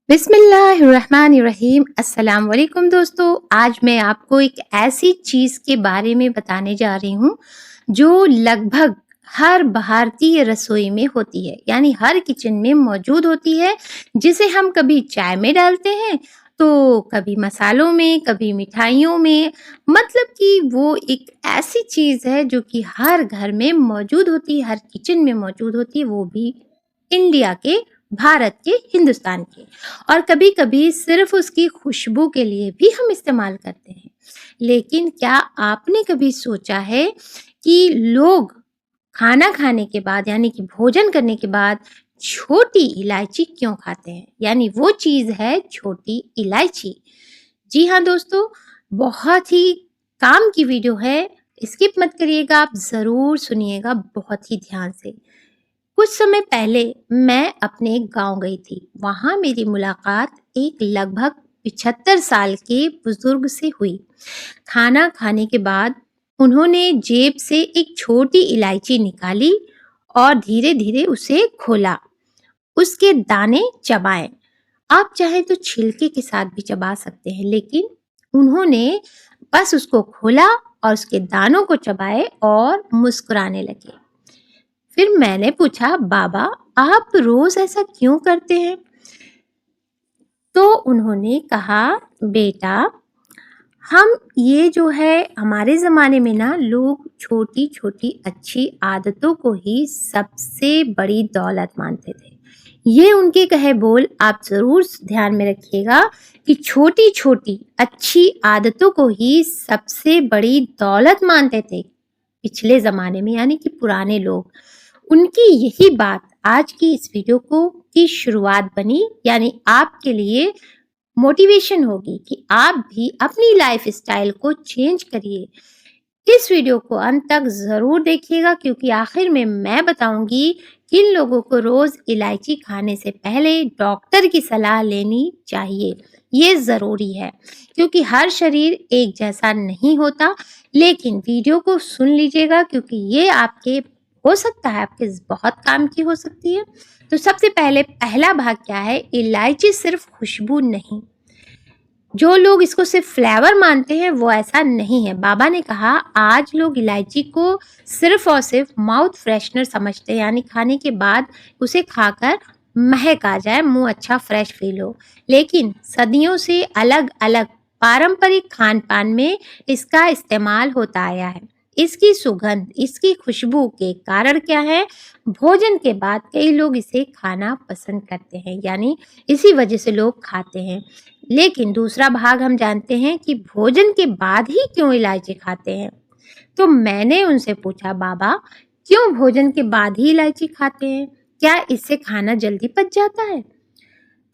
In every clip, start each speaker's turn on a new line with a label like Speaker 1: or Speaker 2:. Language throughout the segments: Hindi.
Speaker 1: बिस्मिल्लाहिर्रहमानिर्रहीम। अस्सलाम वालेकुम दोस्तों। आज मैं आपको एक ऐसी चीज़ के बारे में बताने जा रही हूँ जो लगभग हर भारतीय रसोई में होती है, यानी हर किचन में मौजूद होती है, जिसे हम कभी चाय में डालते हैं तो कभी मसालों में, कभी मिठाइयों में। मतलब कि वो एक ऐसी चीज़ है जो कि हर घर में मौजूद होती है, हर किचन में मौजूद होती है, वो भी इंडिया के, भारत के, हिंदुस्तान के। और कभी-कभी सिर्फ उसकी खुशबू के लिए भी हम इस्तेमाल करते हैं। लेकिन क्या आपने कभी सोचा है कि लोग खाना खाने के बाद, यानी कि भोजन करने के बाद छोटी इलायची क्यों खाते हैं? यानी वो चीज़ है छोटी इलायची। जी हाँ दोस्तों, बहुत ही काम की वीडियो है, स्किप मत करिएगा, आप ज़रूर सुनिएगा बहुत ही ध्यान से। कुछ समय पहले मैं अपने गांव गई थी। वहां मेरी मुलाकात एक लगभग 75 साल के बुजुर्ग से हुई। खाना खाने के बाद उन्होंने जेब से एक छोटी इलायची निकाली और धीरे धीरे उसे खोला। उसके दाने चबाए। आप चाहें तो छिलके के साथ भी चबा सकते हैं, लेकिन उन्होंने बस उसको खोला और उसके दानों को चबाए और मुस्कुराने लगे। फिर मैंने पूछा, बाबा आप रोज ऐसा क्यों करते हैं? तो उन्होंने कहा, बेटा हम ये जो है, हमारे ज़माने में ना लोग छोटी छोटी अच्छी आदतों को ही सबसे बड़ी दौलत मानते थे। ये उनके कहे बोल आप ज़रूर ध्यान में रखिएगा कि छोटी छोटी अच्छी आदतों को ही सबसे बड़ी दौलत मानते थे पिछले ज़माने में, यानी कि पुराने लोग। उनकी यही बात आज की इस वीडियो को की शुरुआत बनी, यानी आपके लिए मोटिवेशन होगी कि आप भी अपनी लाइफ स्टाइल को चेंज करिए। इस वीडियो को अंत तक ज़रूर देखिएगा, क्योंकि आखिर में मैं बताऊंगी किन लोगों को रोज़ इलायची खाने से पहले डॉक्टर की सलाह लेनी चाहिए। ये ज़रूरी है क्योंकि हर शरीर एक जैसा नहीं होता। लेकिन वीडियो को सुन लीजिएगा क्योंकि ये आपके, हो सकता है आपके बहुत काम की हो सकती है। तो सबसे पहले पहला भाग क्या है? इलायची सिर्फ खुशबू नहीं। जो लोग इसको सिर्फ फ्लेवर मानते हैं वो ऐसा नहीं है। बाबा ने कहा आज लोग इलायची को सिर्फ और सिर्फ माउथ फ्रेशनर समझते हैं, यानी खाने के बाद उसे खाकर महक आ जाए, मुंह अच्छा फ्रेश फील हो। लेकिन सदियों से अलग अलग पारंपरिक खान पान में इसका इस्तेमाल होता आया है। इसकी सुगंध, इसकी खुशबू के कारण क्या है? भोजन के बाद कई लोग इसे खाना पसंद करते हैं, यानी इसी वजह से लोग खाते हैं। लेकिन दूसरा भाग हम जानते हैं कि भोजन के बाद ही क्यों इलायची खाते हैं। तो मैंने उनसे पूछा, बाबा क्यों भोजन के बाद ही इलायची खाते हैं? क्या इससे खाना जल्दी पच जाता है?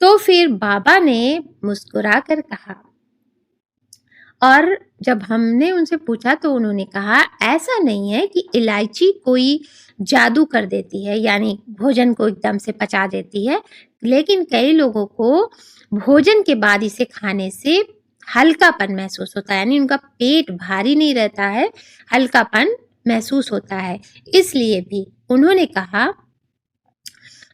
Speaker 1: तो फिर बाबा ने मुस्कुरा कर कहा, और जब हमने उनसे पूछा तो उन्होंने कहा, ऐसा नहीं है कि इलायची कोई जादू कर देती है, यानी भोजन को एकदम से पचा देती है। लेकिन कई लोगों को भोजन के बाद इसे खाने से हल्कापन महसूस होता है, यानी उनका पेट भारी नहीं रहता है, हल्कापन महसूस होता है। इसलिए भी उन्होंने कहा,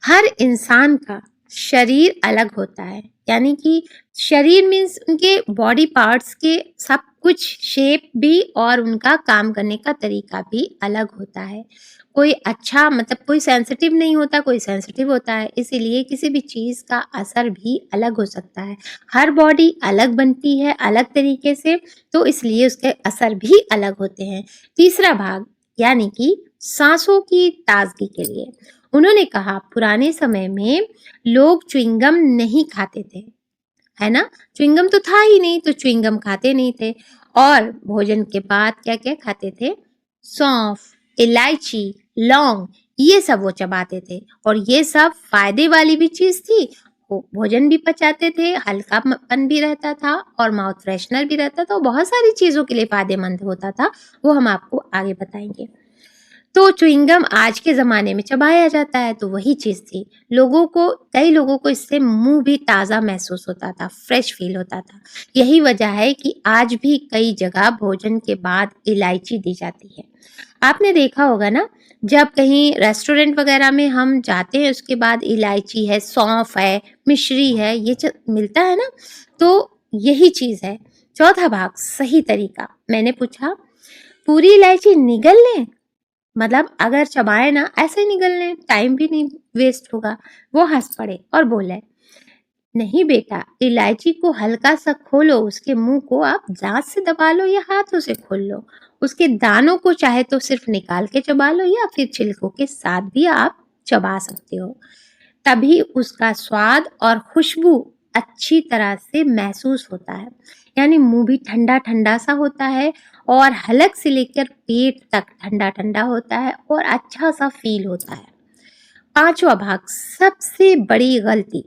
Speaker 1: हर इंसान का शरीर अलग होता है, यानी कि शरीर मीन्स उनके बॉडी पार्ट्स के सब कुछ शेप भी और उनका काम करने का तरीका भी अलग होता है। कोई अच्छा, मतलब कोई सेंसिटिव नहीं होता, कोई सेंसिटिव होता है। इसीलिए किसी भी चीज़ का असर भी अलग हो सकता है। हर बॉडी अलग बनती है अलग तरीके से, तो इसलिए उसके असर भी अलग होते हैं। तीसरा भाग यानी कि सांसों की ताजगी के लिए उन्होंने कहा, पुराने समय में लोग च्युइंगम नहीं खाते थे, है ना? च्युइंगम तो था ही नहीं, तो च्युइंगम खाते नहीं थे। और भोजन के बाद क्या-क्या खाते थे? सौंफ, इलायची, लौंग, ये सब वो चबाते थे। और ये सब फायदे वाली भी चीज़ थी। वो भोजन भी पचाते थे, हल्कापन भी रहता था और माउथ फ्रेशनर भी रहता था। बहुत सारी चीज़ों के लिए फायदेमंद होता था, वो हम आपको आगे बताएंगे। तो च्युइंगम आज के ज़माने में चबाया जाता है, तो वही चीज़ थी। कई लोगों को इससे मुँह भी ताज़ा महसूस होता था, फ्रेश फ़ील होता था। यही वजह है कि आज भी कई जगह भोजन के बाद इलायची दी जाती है। आपने देखा होगा ना, जब कहीं रेस्टोरेंट वगैरह में हम जाते हैं उसके बाद इलायची है, सौंफ है, मिश्री है, ये जो मिलता है ना, तो यही चीज़ है। चौथा भाग, सही तरीका। मैंने पूछा, पूरी इलायची निगल लें? मतलब अगर चबाएँ ना, ऐसे ही निगल लें, टाइम भी नहीं वेस्ट होगा। वो हँस पड़े और बोले, नहीं बेटा, इलायची को हल्का सा खोलो, उसके मुंह को आप दांत से दबा लो या हाथों से खोल लो। उसके दानों को चाहे तो सिर्फ निकाल के चबा लो या फिर छिलकों के साथ भी आप चबा सकते हो। तभी उसका स्वाद और खुशबू अच्छी तरह से महसूस होता है। यानी मुंह भी ठंडा ठंडा सा होता है और हलक से लेकर पेट तक ठंडा ठंडा होता है और अच्छा सा फील होता है। पांचवा भाग, सबसे बड़ी गलती।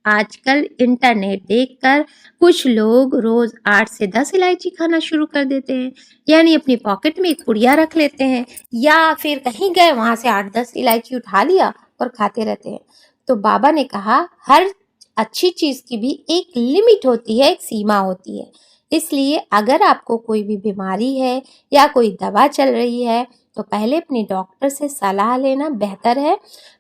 Speaker 1: आजकल इंटरनेट देखकर कुछ लोग रोज 8 से 10 इलायची खाना शुरू कर देते हैं। यानी अपनी पॉकेट में एक पुड़िया रख लेते हैं या फिर कहीं गए वहां से 8-10 इलायची उठा लिया और खाते रहते हैं। तो बाबा ने कहा, हर अच्छी चीज की भी एक लिमिट होती है, एक सीमा होती है। इसलिए अगर आपको कोई भी बीमारी है या कोई दवा चल रही है तो पहले अपने डॉक्टर से सलाह लेना बेहतर है।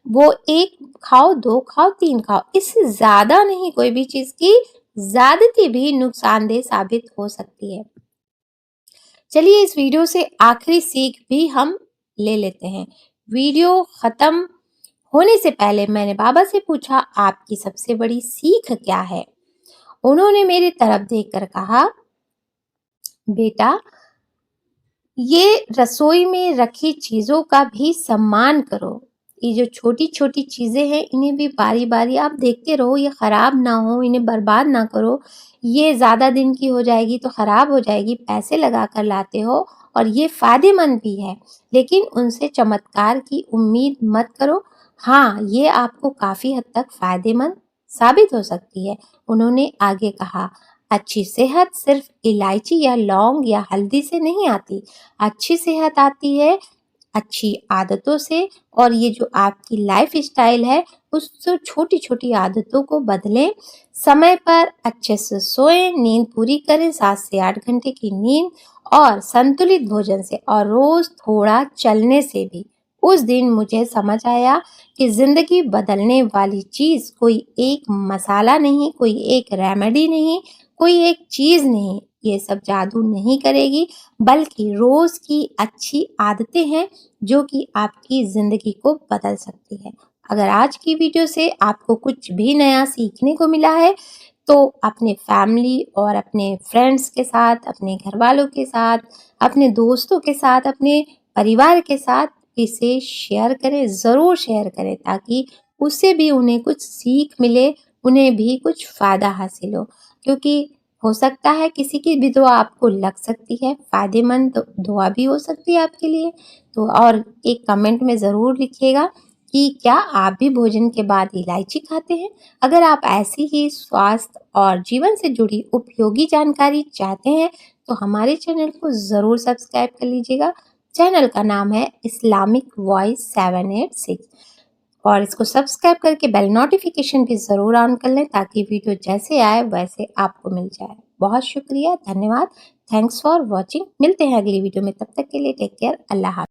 Speaker 1: वो 1 खाओ, 2 खाओ, 3 खाओ, इससे ज़्यादा नहीं। कोई भी चीज़ की ज़्यादती भी नुकसानदेह साबित हो सकती है। चलिए इस वीडियो से आखिरी सीख भी हम ले लेते हैं। वीडियो ख़त्म होने से पहले मैंने बाबा से पूछा, आपकी सबसे बड़ी सीख क्या है? उन्होंने मेरी तरफ देखकर कहा, बेटा, ये रसोई में रखी चीज़ों का भी सम्मान करो। ये जो छोटी-छोटी चीज़ें हैं, इन्हें भी बारी-बारी आप देखते रहो, ये ख़राब ना हो, इन्हें बर्बाद ना करो। ये ज़्यादा दिन की हो जाएगी तो ख़राब हो जाएगी, पैसे लगा कर लाते हो और ये फ़ायदेमंद भी है, लेकिन उनसे चमत्कार की उम्मीद मत करो। हाँ, ये आपको काफ़ी हद तक फ़ायदेमंद साबित हो सकती है। उन्होंने आगे कहा, अच्छी सेहत सिर्फ इलायची या लौंग या हल्दी से नहीं आती। अच्छी सेहत आती है अच्छी आदतों से, और ये जो आपकी लाइफ स्टाइल है उस छोटी छोटी आदतों को बदलें। समय पर अच्छे से सोएं, नींद पूरी करें, 7 से 8 घंटे की नींद, और संतुलित भोजन से और रोज थोड़ा चलने से भी। उस दिन मुझे समझ आया कि जिंदगी बदलने वाली चीज कोई एक मसाला नहीं, कोई एक रेमेडी नहीं, कोई एक चीज नहीं, ये सब जादू नहीं करेगी, बल्कि रोज की अच्छी आदतें हैं जो कि आपकी ज़िंदगी को बदल सकती है। अगर आज की वीडियो से आपको कुछ भी नया सीखने को मिला है तो अपने फैमिली और अपने फ्रेंड्स के साथ, अपने घरवालों के साथ, अपने दोस्तों के साथ, अपने परिवार के साथ इसे शेयर करें, ज़रूर शेयर करें, ताकि उससे भी उन्हें कुछ सीख मिले, उन्हें भी कुछ फ़ायदा हासिल हो। क्योंकि हो सकता है किसी की भी दुआ आपको लग सकती है, फ़ायदेमंद दुआ भी हो सकती है आपके लिए। तो और एक कमेंट में ज़रूर लिखिएगा कि क्या आप भी भोजन के बाद इलायची खाते हैं? अगर आप ऐसी ही स्वास्थ्य और जीवन से जुड़ी उपयोगी जानकारी चाहते हैं तो हमारे चैनल को ज़रूर सब्सक्राइब कर लीजिएगा। चैनल का नाम है इस्लामिक वॉइस 786, और इसको सब्सक्राइब करके बेल नोटिफिकेशन भी ज़रूर ऑन कर लें ताकि वीडियो जैसे आए वैसे आपको मिल जाए। बहुत शुक्रिया, धन्यवाद। Thanks for watching. मिलते हैं अगली वीडियो में, तब तक के लिए टेक केयर, अल्लाह हाफ़िज़।